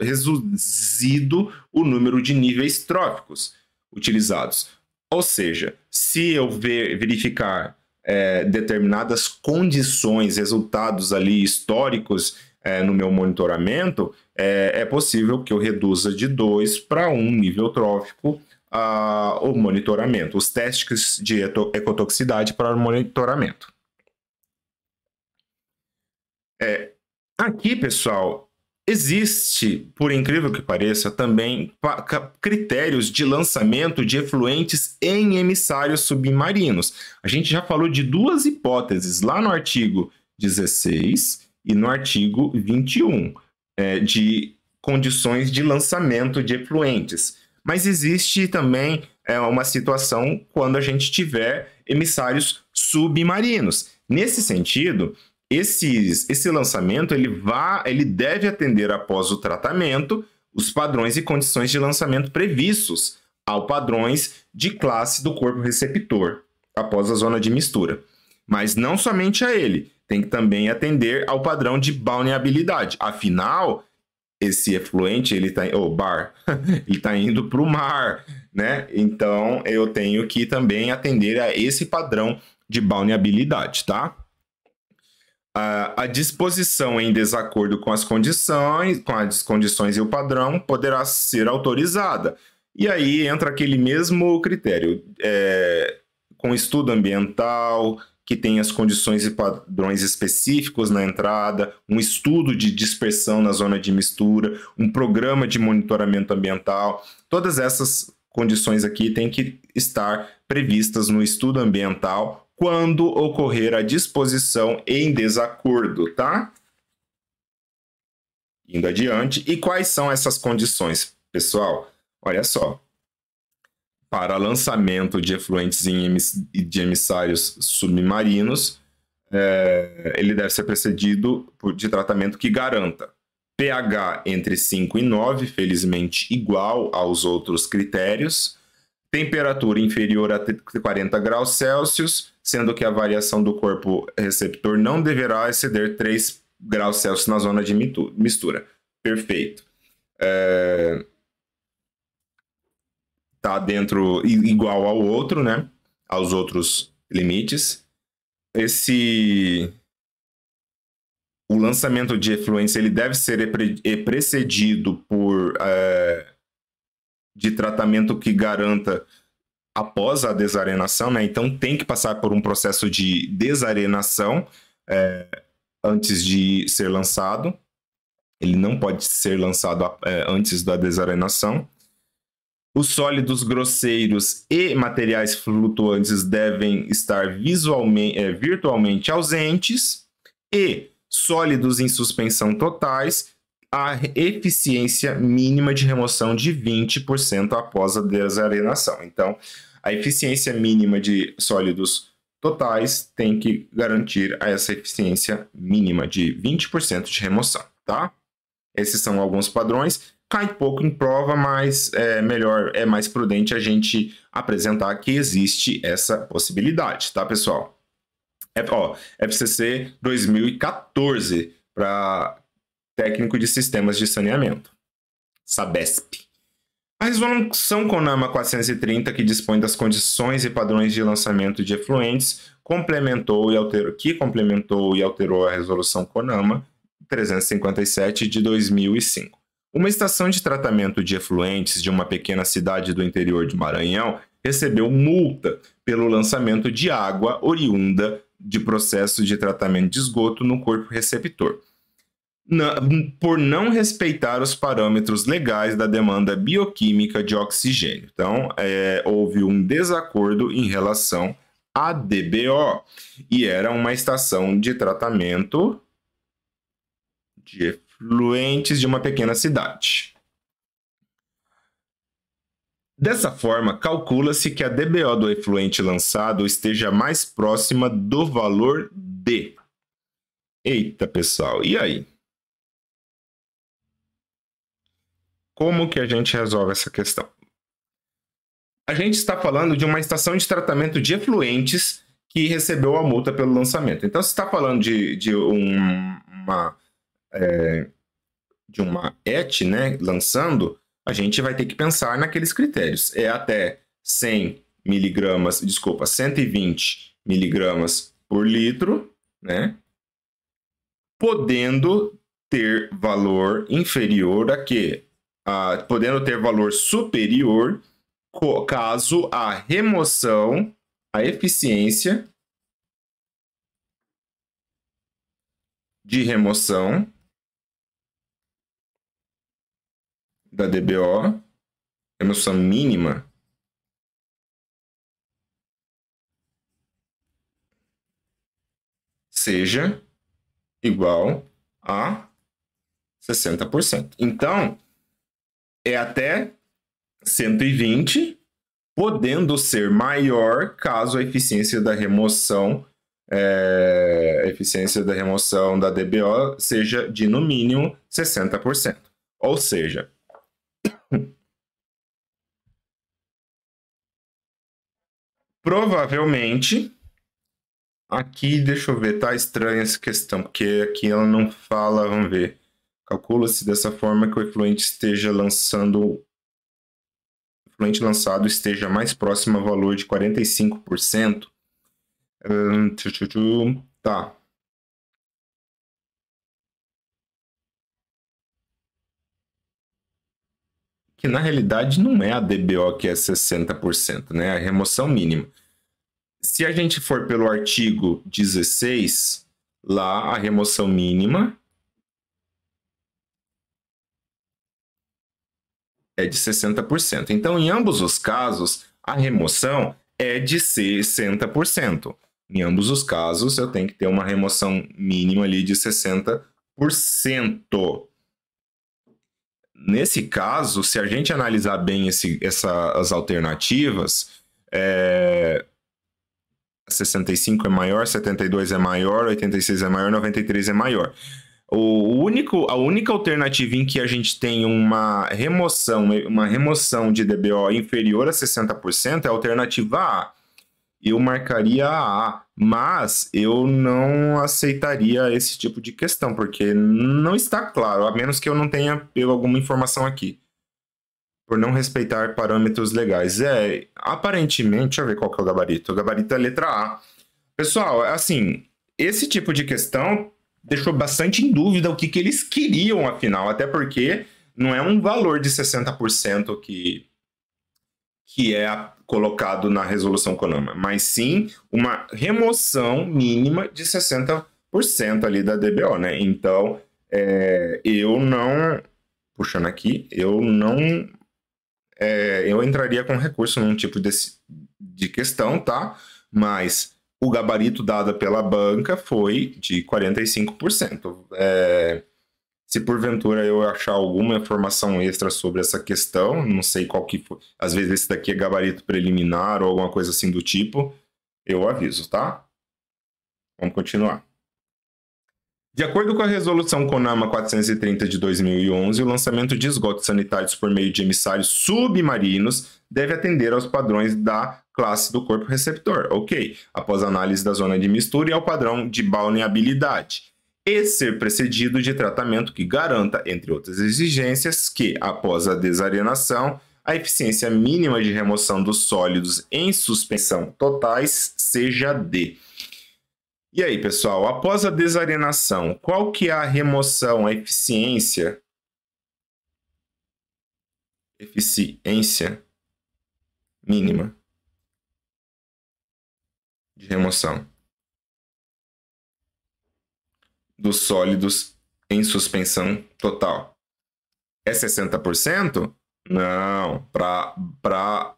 reduzido o número de níveis tróficos utilizados. Ou seja, se eu verificar determinadas condições, resultados ali históricos no meu monitoramento, é possível que eu reduza de 2 para 1 nível trófico o monitoramento, os testes de ecotoxicidade para o monitoramento. Aqui, pessoal, existe, por incrível que pareça, também critérios de lançamento de efluentes em emissários submarinos. A gente já falou de 2 hipóteses lá no artigo 16 e no artigo 21, de condições de lançamento de efluentes. Mas existe também uma situação quando a gente tiver emissários submarinos. Nesse sentido, esse lançamento ele deve atender, após o tratamento, os padrões e condições de lançamento previstos ao padrões de classe do corpo receptor, após a zona de mistura. Mas não somente a ele, tem que também atender ao padrão de balneabilidade. Afinal, esse efluente, ele tá, bar, ele está indo para o mar, né? Então, eu tenho que também atender a esse padrão de balneabilidade, tá? A disposição em desacordo com as condições e o padrão poderá ser autorizada. E aí entra aquele mesmo critério, com estudo ambiental, que tem as condições e padrões específicos na entrada, um estudo de dispersão na zona de mistura, um programa de monitoramento ambiental. Todas essas condições aqui têm que estar previstas no estudo ambiental quando ocorrer a disposição em desacordo, tá? Indo adiante. E quais são essas condições, pessoal? Olha só. Para lançamento de efluentes de emissários submarinos, ele deve ser precedido de tratamento que garanta pH entre 5 e 9, felizmente igual aos outros critérios, temperatura inferior a 40 graus Celsius, sendo que a variação do corpo receptor não deverá exceder 3 graus Celsius na zona de mistura. Perfeito. Tá dentro, igual ao outro, né? Aos outros limites. O lançamento de efluentes ele deve ser precedido por de tratamento que garanta após a desarenação, né? Então tem que passar por um processo de desarenação antes de ser lançado. Ele não pode ser lançado antes da desarenação. Os sólidos grosseiros e materiais flutuantes devem estar virtualmente ausentes, e sólidos em suspensão totais, a eficiência mínima de remoção de 20% após a desarenação. Então, a eficiência mínima de sólidos totais tem que garantir essa eficiência mínima de 20% de remoção, tá? Esses são alguns padrões. Cai pouco em prova, mas é mais prudente a gente apresentar que existe essa possibilidade, tá, pessoal? FCC 2014 para técnico de sistemas de saneamento, Sabesp. A resolução CONAMA 430, que dispõe das condições e padrões de lançamento de efluentes, complementou e alterou a resolução CONAMA 357 de 2005. Uma estação de tratamento de efluentes de uma pequena cidade do interior de Maranhão recebeu multa pelo lançamento de água oriunda de processo de tratamento de esgoto no corpo receptor, por não respeitar os parâmetros legais da demanda bioquímica de oxigênio. Então, houve um desacordo em relação à DBO, e era uma estação de tratamento de efluentes de uma pequena cidade. Dessa forma, calcula-se que a DBO do efluente lançado esteja mais próxima do valor D. Eita, pessoal, e aí? Como que a gente resolve essa questão? A gente está falando de uma estação de tratamento de efluentes que recebeu a multa pelo lançamento. Então, se está falando de uma ET, né, lançando, a gente vai ter que pensar naqueles critérios. É até 120 miligramas por litro, né, podendo ter valor inferior a quê? Podendo ter valor superior caso a eficiência de remoção da DBO, remoção mínima, seja igual a 60%. Então, é até 120, podendo ser maior caso a eficiência da remoção da DBO seja de, no mínimo, 60%. Ou seja, provavelmente Aqui, deixa eu ver, tá estranha essa questão, porque aqui ela não fala, vamos ver. Calcula-se dessa forma que o efluente lançado esteja mais próximo ao valor de 45%. Tá. Que na realidade não é a DBO que é 60%, né? A remoção mínima. Se a gente for pelo artigo 16, lá a remoção mínima é de 60%. Então, em ambos os casos, a remoção é de 60%. Em ambos os casos, eu tenho que ter uma remoção mínima ali de 60%. Nesse caso, se a gente analisar bem essas alternativas, 65 é maior, 72 é maior, 86 é maior, 93 é maior. A única alternativa em que a gente tem uma remoção de DBO inferior a 60% é a alternativa A. Eu marcaria a A, mas eu não aceitaria esse tipo de questão, porque não está claro, a menos que eu não tenha pego alguma informação aqui. Por não respeitar parâmetros legais. Aparentemente, deixa eu ver qual que é o gabarito. O gabarito é a letra A. Pessoal, assim, esse tipo de questão deixou bastante em dúvida o que eles queriam, afinal, até porque não é um valor de 60% que é colocado na resolução CONAMA, mas sim uma remoção mínima de 60% ali da DBO, né? Então, eu não... Puxando aqui, eu entraria com recurso num tipo de questão, tá? Mas o gabarito dado pela banca foi de 45%. Se porventura eu achar alguma informação extra sobre essa questão, não sei qual que foi, às vezes esse daqui é gabarito preliminar ou alguma coisa assim do tipo, eu aviso, tá? Vamos continuar. De acordo com a resolução CONAMA 430 de 2011, o lançamento de esgotos sanitários por meio de emissários submarinos deve atender aos padrões da classe do corpo receptor, ok, após análise da zona de mistura e ao padrão de balneabilidade, e ser precedido de tratamento que garanta, entre outras exigências, que, após a desarenação, a eficiência mínima de remoção dos sólidos em suspensão totais seja D. E aí, pessoal, após a desarenação, qual que é a remoção, a eficiência mínima de remoção dos sólidos em suspensão total? É 60%? Não, para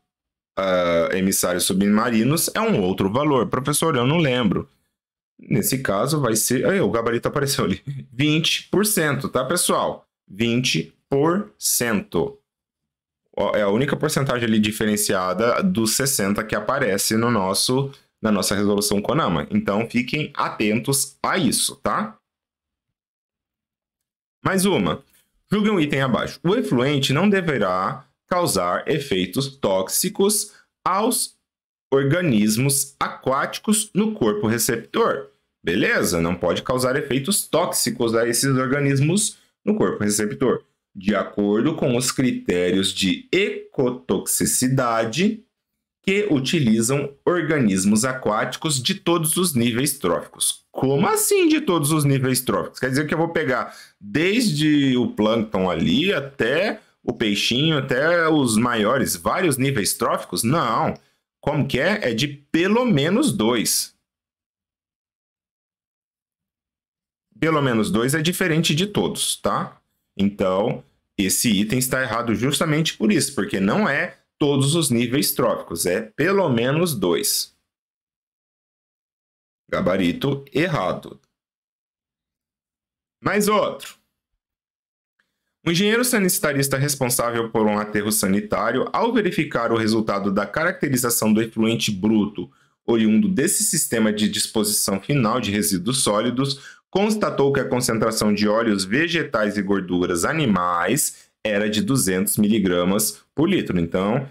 emissários submarinos é um outro valor. Professor, eu não lembro. Nesse caso vai ser... o gabarito apareceu ali. 20%, tá, pessoal? 20%. É a única porcentagem ali diferenciada dos 60% que aparece na nossa resolução CONAMA. Então, fiquem atentos a isso, tá? Mais uma. Julgue um item abaixo. O efluente não deverá causar efeitos tóxicos aos organismos aquáticos no corpo receptor. Beleza? Não pode causar efeitos tóxicos a esses organismos no corpo receptor, de acordo com os critérios de ecotoxicidade que utilizam organismos aquáticos de todos os níveis tróficos. Como assim de todos os níveis tróficos? Quer dizer que eu vou pegar desde o plâncton ali até o peixinho, até os maiores, vários níveis tróficos? Não. Como que é? É de pelo menos 2. Pelo menos 2 é diferente de todos, tá? Então, esse item está errado justamente por isso, porque não é todos os níveis tróficos, é pelo menos 2. Gabarito errado. Mais outro. O engenheiro sanitarista responsável por um aterro sanitário, ao verificar o resultado da caracterização do efluente bruto oriundo desse sistema de disposição final de resíduos sólidos, constatou que a concentração de óleos vegetais e gorduras animais era de 200 mg por litro. Então,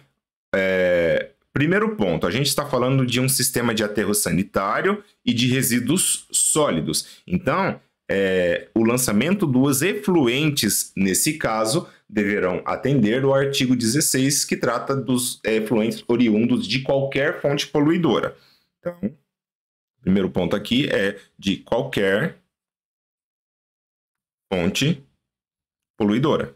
primeiro ponto, a gente está falando de um sistema de aterro sanitário e de resíduos sólidos. Então, o lançamento dos efluentes, nesse caso, deverão atender o artigo 16, que trata dos efluentes oriundos de qualquer fonte poluidora. Então, o primeiro ponto aqui é de qualquer fonte poluidora.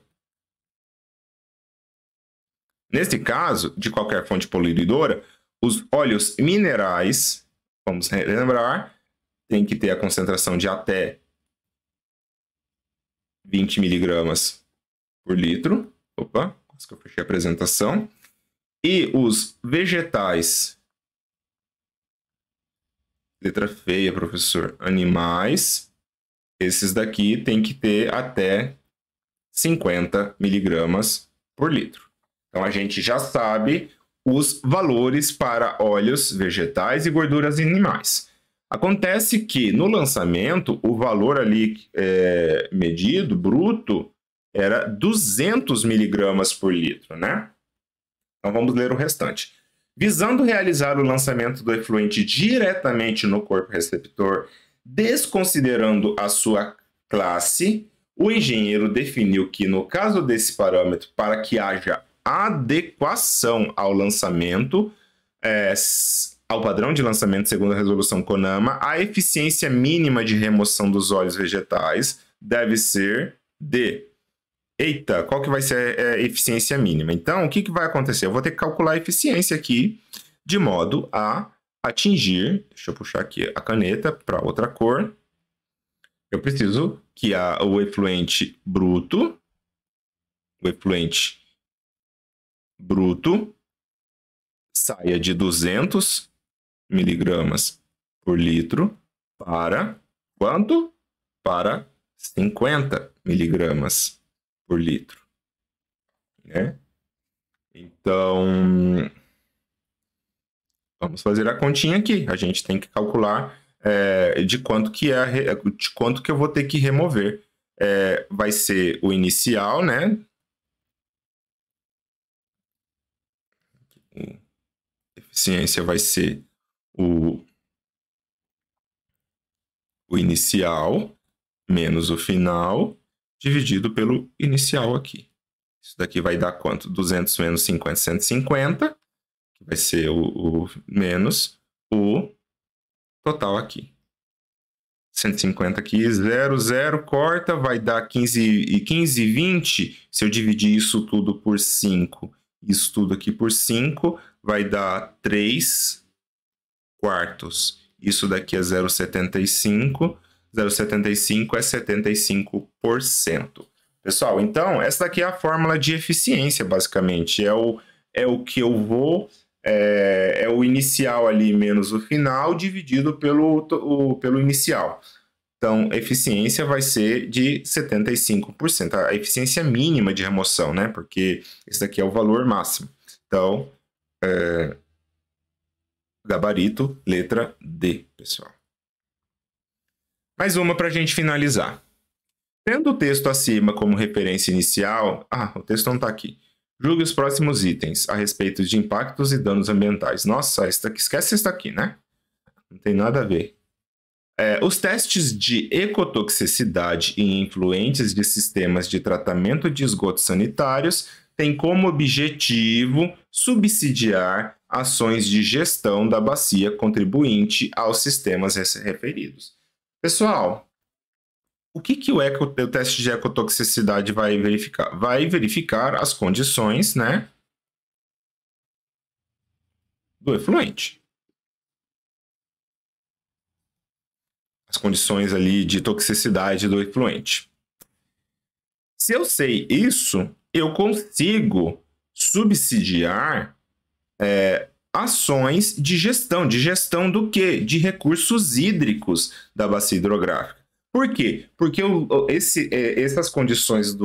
Nesse caso, de qualquer fonte poluidora, os óleos minerais, vamos relembrar, tem que ter a concentração de até 20 miligramas por litro. Opa, quase que eu fechei a apresentação. E os vegetais, letra feia, professor, animais, esses daqui tem que ter até 50 miligramas por litro. Então, a gente já sabe os valores para óleos vegetais e gorduras animais. Acontece que, no lançamento, o valor ali medido, bruto, era 200 miligramas por litro, né? Então, vamos ler o restante. Visando realizar o lançamento do efluente diretamente no corpo receptor, desconsiderando a sua classe, o engenheiro definiu que, no caso desse parâmetro, para que haja adequação ao lançamento, ao padrão de lançamento segundo a resolução CONAMA, a eficiência mínima de remoção dos óleos vegetais deve ser de... Eita, qual que vai ser a eficiência mínima? Então, o que vai acontecer? Eu vou ter que calcular a eficiência aqui, de modo a atingir... Deixa eu puxar aqui a caneta para outra cor. Eu preciso que o efluente bruto saia de 200 miligramas por litro para quanto? Para 50 miligramas por litro, né? Então, vamos fazer a continha aqui. A gente tem que calcular de quanto que eu vou ter que remover. Vai ser o inicial, né? Eficiência vai ser o inicial menos o final dividido pelo inicial aqui. Isso daqui vai dar quanto? 200 menos 50, 150, que vai ser o menos o total aqui. 150 aqui, 0, 0, corta, vai dar 15 e 15, 20. Se eu dividir isso tudo por 5, isso tudo aqui por 5, vai dar 3 quartos. Isso daqui é 0,75. 0,75 é 75%. Pessoal, então, essa daqui é a fórmula de eficiência, basicamente. É o que eu vou... É o inicial ali menos o final dividido pelo inicial. Então, a eficiência vai ser de 75%. A eficiência mínima de remoção, né? Porque esse daqui é o valor máximo. Então, gabarito, letra D, pessoal. Mais uma para a gente finalizar. Tendo o texto acima como referência inicial... o texto não está aqui. Julgue os próximos itens a respeito de impactos e danos ambientais. Nossa, esquece isso aqui, né? Não tem nada a ver. Os testes de ecotoxicidade em influentes de sistemas de tratamento de esgotos sanitários têm como objetivo subsidiar ações de gestão da bacia contribuinte aos sistemas referidos. Pessoal, o que o teste de ecotoxicidade vai verificar? Vai verificar as condições, né, do efluente. As condições ali de toxicidade do efluente. Se eu sei isso, eu consigo subsidiar ações de gestão. De gestão do quê? De recursos hídricos da bacia hidrográfica. Por quê? Porque essas condições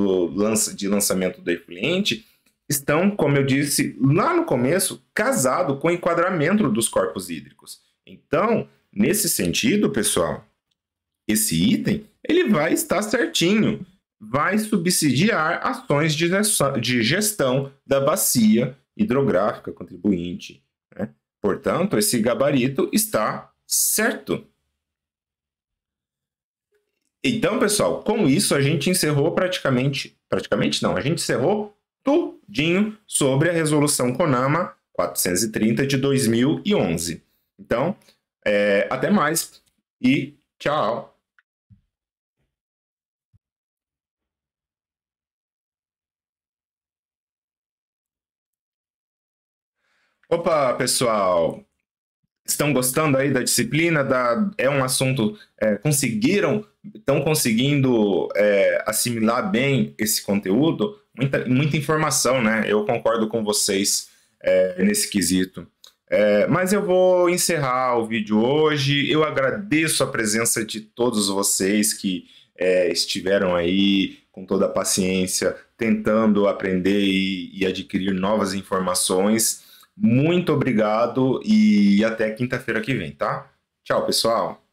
de lançamento do efluente estão, como eu disse lá no começo, casado com o enquadramento dos corpos hídricos. Então, nesse sentido, pessoal, esse item ele vai estar certinho, vai subsidiar ações de gestão da bacia hidrográfica contribuinte Portanto, esse gabarito está certo. Então, pessoal, com isso a gente encerrou praticamente não, a gente encerrou tudinho sobre a resolução CONAMA 430 de 2011. Então, até mais e tchau! Opa, pessoal! Estão gostando aí da disciplina? É um assunto. Estão conseguindo assimilar bem esse conteúdo? Muita informação, né? Eu concordo com vocês nesse quesito. Mas eu vou encerrar o vídeo hoje. Eu agradeço a presença de todos vocês que estiveram aí com toda a paciência, tentando aprender e adquirir novas informações. Muito obrigado e até quinta-feira que vem, tá? Tchau, pessoal!